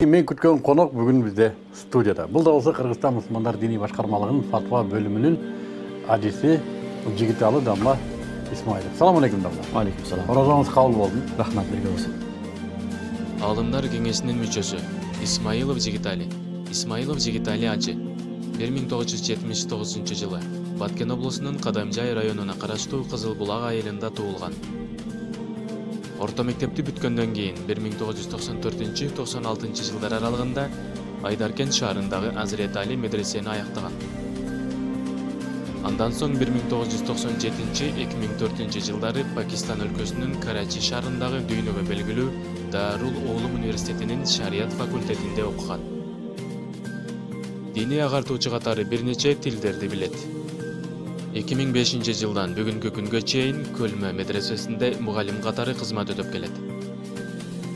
Мен күткөн конок бүгүн бизде студияда. Бул да болсо Кыргызстан мусулмандар диний башкармалыгынын фатва бөлүмүнүн адиси Жигиталы Дамла Исмаилов. Салам алейкум, Дамла. Алейкум салам. Оразаңыз кабыл болдун. Рахмат, бирге болсун. Алымдар кеңесинин мүчөсү Исмаилов Жигитали. Исмаилов Жигитали ажы 1979 жылы Баткен облусунун Кадамжай районуна караштуу Кызыл Булак айылында туулган. Орто мектепти бүткөндөн кийин 1994-96 жылдар аралыгында Айдаркен шаарындагы Азирет Али медресени аяктаган. Андан соң 1997-2004 жылдары Пакистан өлкөсүнүн Карачи шаарындагы дүйнөгө белгилүү Дарул Улум университетинин шарият факультетинде окуган. Диний агартуучу катары бир нече тилдерди билет. 2005 жылдан бүгүнкү күнгө чейин Көлмө медресесинде мугалим катары кызмат өтөп келет.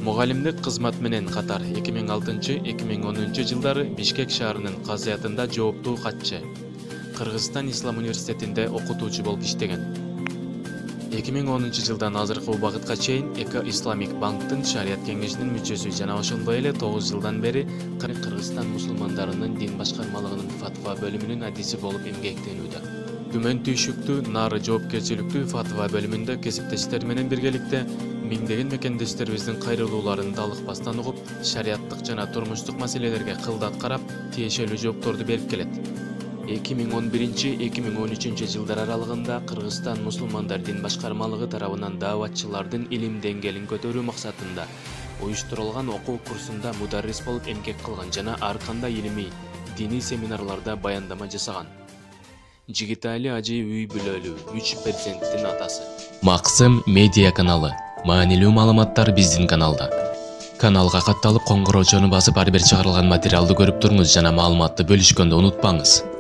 Мугалимдик кызмат менен катар 2006-2010 жылдары Бишкек шаарынын казыятында жооптуу катчы, Кыргызстан Ислам университетинде окутуучу болуп иштеген. 2010 жылдан азыркы убакытка чейин Эко Исламик банктын шарият кеңешинин мүчөсү жана ошондой эле 9 жылдан бери Кыргызстан мусулмандарынын дин башкармалыгынын фатва бөлүмүнүн адиси болуп эмгектенүүдө. Түмөн түйшүктүү, нары жоопкерчиликтүү фатва бөлүмүндө кесиптештер менен биргеликте миңдеген мекендештерибиздин кайрылууларын талыкпастан угуп, шариаттык жана турмуштук маселелерге кылдат карап, тиешелүү жоопторду берип келет. 2011-2013 жылдар аралыгында Кыргызстан мусулмандар дин башкармалыгы тарабынан дааватчылардын илим деңгээлин көтөрүү максатында уюштурулган окуу курсунда мударрис болуп эмгек кылган жана ар кандай илимий, диний семинарларда баяндама жасаган. Жигитали ажы үй бүлөлүү 3 перзенттин атасы. Максым медиа каналы. Маанилүү маалыматтар биздин каналда. Каналга катталып, коңгуроочону басып ар бир чыгарылган материалды көрүп туруңуз жана маалыматты бөлүшкөндө унутпаңыз.